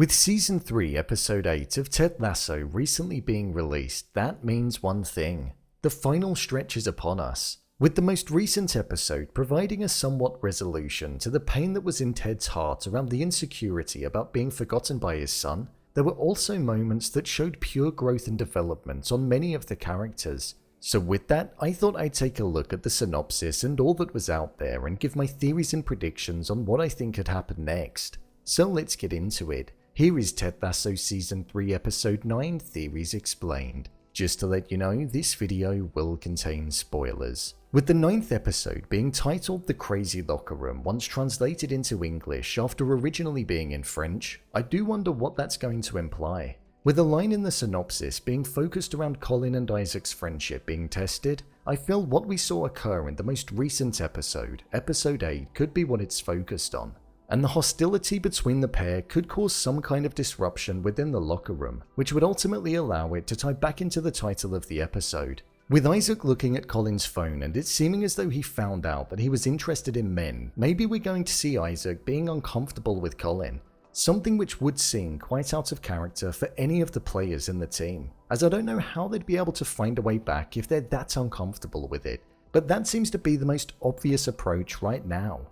With Season 3, Episode 8 of Ted Lasso recently being released, that means one thing. The final stretch is upon us, with the most recent episode providing a somewhat resolution to the pain that was in Ted's heart around the insecurity about being forgotten by his son. There were also moments that showed pure growth and development on many of the characters. So with that, I thought I'd take a look at the synopsis and all that was out there and give my theories and predictions on what I think could happen next. So let's get into it. Here is Ted Lasso Season 3 Episode 9 Theories Explained. Just to let you know, this video will contain spoilers. With the 9th episode being titled The Crazy Locker Room once translated into English after originally being in French, I do wonder what that's going to imply. With a line in the synopsis being focused around Colin and Isaac's friendship being tested, I feel what we saw occur in the most recent episode, Episode 8, could be what it's focused on. And the hostility between the pair could cause some kind of disruption within the locker room, which would ultimately allow it to tie back into the title of the episode. With Isaac looking at Colin's phone and it seeming as though he found out that he was interested in men, maybe we're going to see Isaac being uncomfortable with Colin. Something which would seem quite out of character for any of the players in the team, as I don't know how they'd be able to find a way back if they're that uncomfortable with it, but that seems to be the most obvious approach right now.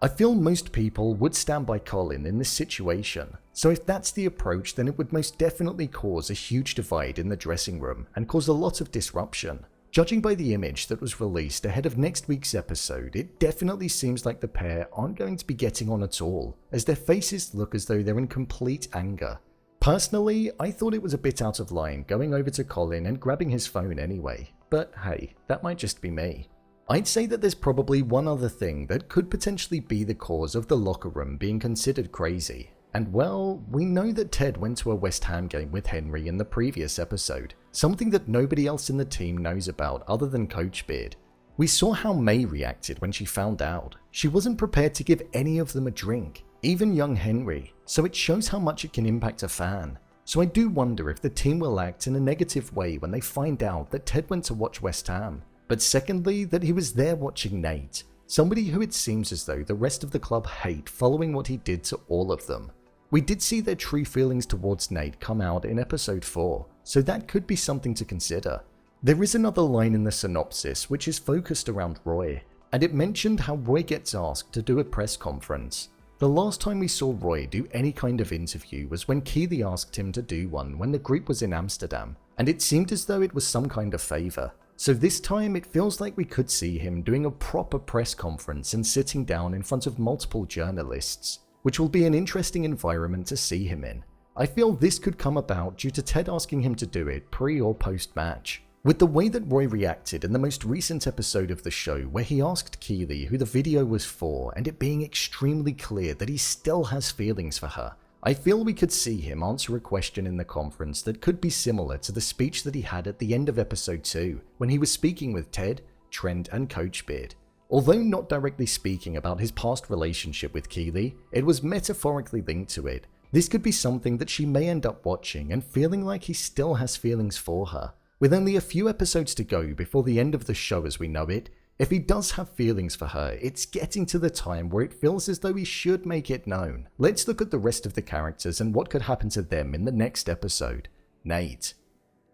I feel most people would stand by Colin in this situation, so if that's the approach, then it would most definitely cause a huge divide in the dressing room and cause a lot of disruption. Judging by the image that was released ahead of next week's episode, it definitely seems like the pair aren't going to be getting on at all, as their faces look as though they're in complete anger. Personally, I thought it was a bit out of line going over to Colin and grabbing his phone anyway, but hey, that might just be me. I'd say that there's probably one other thing that could potentially be the cause of the locker room being considered crazy. And well, we know that Ted went to a West Ham game with Henry in the previous episode, something that nobody else in the team knows about other than Coach Beard. We saw how May reacted when she found out. She wasn't prepared to give any of them a drink, even young Henry, so it shows how much it can impact a fan. So I do wonder if the team will act in a negative way when they find out that Ted went to watch West Ham. But secondly, that he was there watching Nate, somebody who it seems as though the rest of the club hate following what he did to all of them. We did see their true feelings towards Nate come out in episode 4, so that could be something to consider. There is another line in the synopsis which is focused around Roy, and it mentioned how Roy gets asked to do a press conference. The last time we saw Roy do any kind of interview was when Keeley asked him to do one when the group was in Amsterdam, and it seemed as though it was some kind of favour. So this time it feels like we could see him doing a proper press conference and sitting down in front of multiple journalists, which will be an interesting environment to see him in. I feel this could come about due to Ted asking him to do it pre or post match. With the way that Roy reacted in the most recent episode of the show where he asked Keeley who the video was for and it being extremely clear that he still has feelings for her, I feel we could see him answer a question in the conference that could be similar to the speech that he had at the end of episode 2 when he was speaking with Ted, Trent and Coach Beard. Although not directly speaking about his past relationship with Keeley, it was metaphorically linked to it. This could be something that she may end up watching and feeling like he still has feelings for her. With only a few episodes to go before the end of the show as we know it, if he does have feelings for her, it's getting to the time where it feels as though he should make it known. Let's look at the rest of the characters and what could happen to them in the next episode. Nate.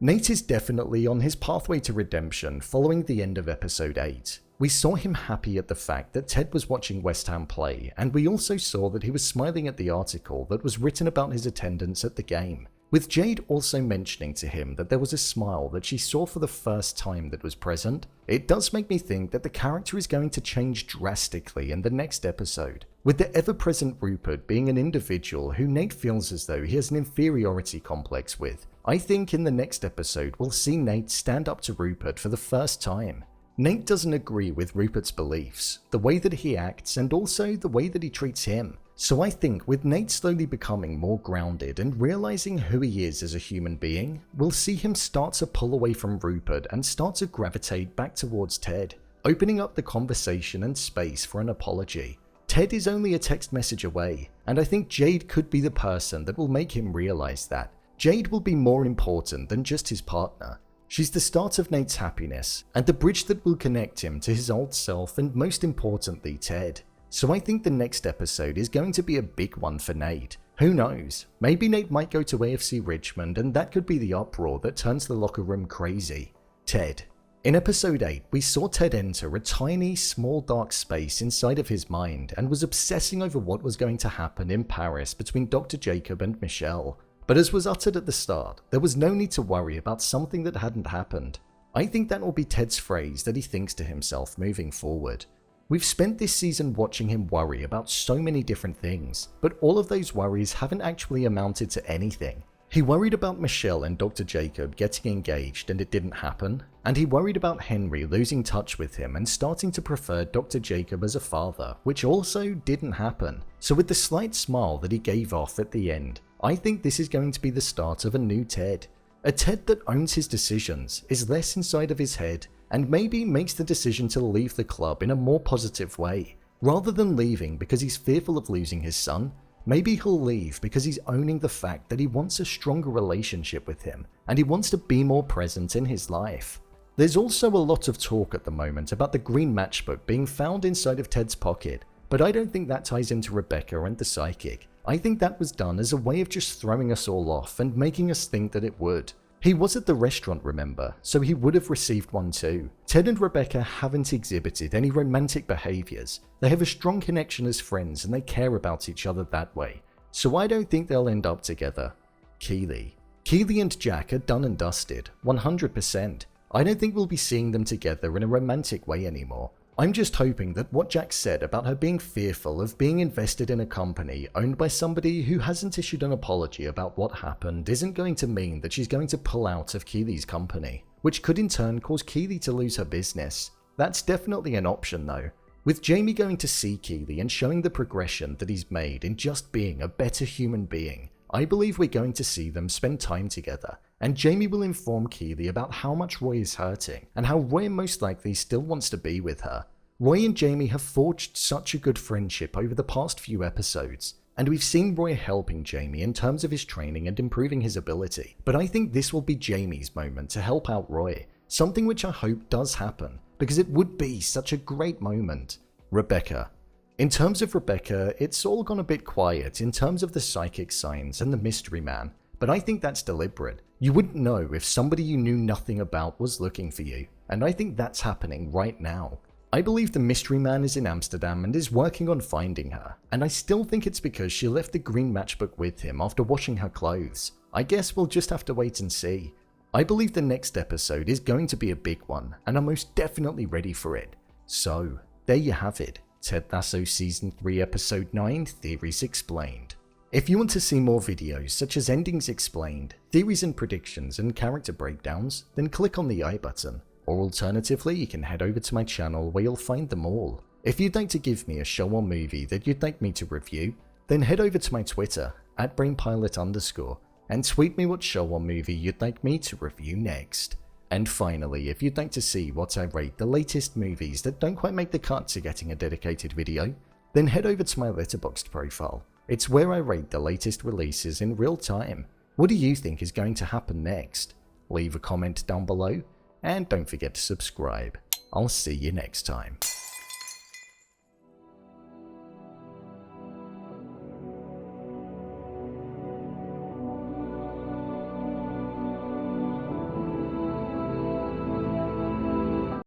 Nate is definitely on his pathway to redemption following the end of episode 8. We saw him happy at the fact that Ted was watching West Ham play, and we also saw that he was smiling at the article that was written about his attendance at the game, with Jade also mentioning to him that there was a smile that she saw for the first time that was present. It does make me think that the character is going to change drastically in the next episode, with the ever-present Rupert being an individual who Nate feels as though he has an inferiority complex with. I think in the next episode we'll see Nate stand up to Rupert for the first time. Nate doesn't agree with Rupert's beliefs, the way that he acts and also the way that he treats him. So I think with Nate slowly becoming more grounded and realizing who he is as a human being, we'll see him start to pull away from Rupert and start to gravitate back towards Ted, opening up the conversation and space for an apology. Ted is only a text message away, and I think Jade could be the person that will make him realize that. Jade will be more important than just his partner. She's the start of Nate's happiness, and the bridge that will connect him to his old self and most importantly Ted. So I think the next episode is going to be a big one for Nate, Who knows? Maybe Nate might go to AFC Richmond and that could be the uproar that turns the locker room crazy. Ted. In episode 8, we saw Ted enter a tiny, small dark space inside of his mind and was obsessing over what was going to happen in Paris between Dr. Jacob and Michelle. But as was uttered at the start, there was no need to worry about something that hadn't happened. I think that will be Ted's phrase that he thinks to himself moving forward. We've spent this season watching him worry about so many different things, but all of those worries haven't actually amounted to anything. He worried about Michelle and Dr. Jacob getting engaged and it didn't happen, and he worried about Henry losing touch with him and starting to prefer Dr. Jacob as a father, which also didn't happen. So with the slight smile that he gave off at the end, I think this is going to be the start of a new Ted. A Ted that owns his decisions, is less inside of his head, and maybe makes the decision to leave the club in a more positive way. Rather than leaving because he's fearful of losing his son, maybe he'll leave because he's owning the fact that he wants a stronger relationship with him, and he wants to be more present in his life. There's also a lot of talk at the moment about the green matchbook being found inside of Ted's pocket, but I don't think that ties into Rebecca and the psychic. I think that was done as a way of just throwing us all off and making us think that it would. He was at the restaurant, remember, so he would have received one too. Ted and Rebecca haven't exhibited any romantic behaviors. They have a strong connection as friends and they care about each other that way. So I don't think they'll end up together. Keeley. Keeley and Jack are done and dusted, 100%. I don't think we'll be seeing them together in a romantic way anymore. I'm just hoping that what Jack said about her being fearful of being invested in a company owned by somebody who hasn't issued an apology about what happened isn't going to mean that she's going to pull out of Keeley's company, which could in turn cause Keeley to lose her business. That's definitely an option though. With Jamie going to see Keeley and showing the progression that he's made in just being a better human being, I believe we're going to see them spend time together, and Jamie will inform Keeley about how much Roy is hurting, and how Roy most likely still wants to be with her. Roy and Jamie have forged such a good friendship over the past few episodes, and we've seen Roy helping Jamie in terms of his training and improving his ability, but I think this will be Jamie's moment to help out Roy, something which I hope does happen, because it would be such a great moment. Rebecca. In terms of Rebecca, it's all gone a bit quiet in terms of the psychic signs and the mystery man, but I think that's deliberate. You wouldn't know if somebody you knew nothing about was looking for you, and I think that's happening right now. I believe the mystery man is in Amsterdam and is working on finding her, and I still think it's because she left the green matchbook with him after washing her clothes. I guess we'll just have to wait and see. I believe the next episode is going to be a big one, and I'm most definitely ready for it. So, there you have it. Ted Lasso Season 3 Episode 9 Theories Explained. If you want to see more videos such as endings explained, theories and predictions, and character breakdowns, then click on the I button. Or alternatively, you can head over to my channel where you'll find them all. If you'd like to give me a show or movie that you'd like me to review, then head over to my Twitter, @brainpilot_, and tweet me what show or movie you'd like me to review next. And finally, if you'd like to see what I rate the latest movies that don't quite make the cut to getting a dedicated video, then head over to my Letterboxd profile. It's where I rate the latest releases in real time. What do you think is going to happen next? Leave a comment down below, and don't forget to subscribe. I'll see you next time.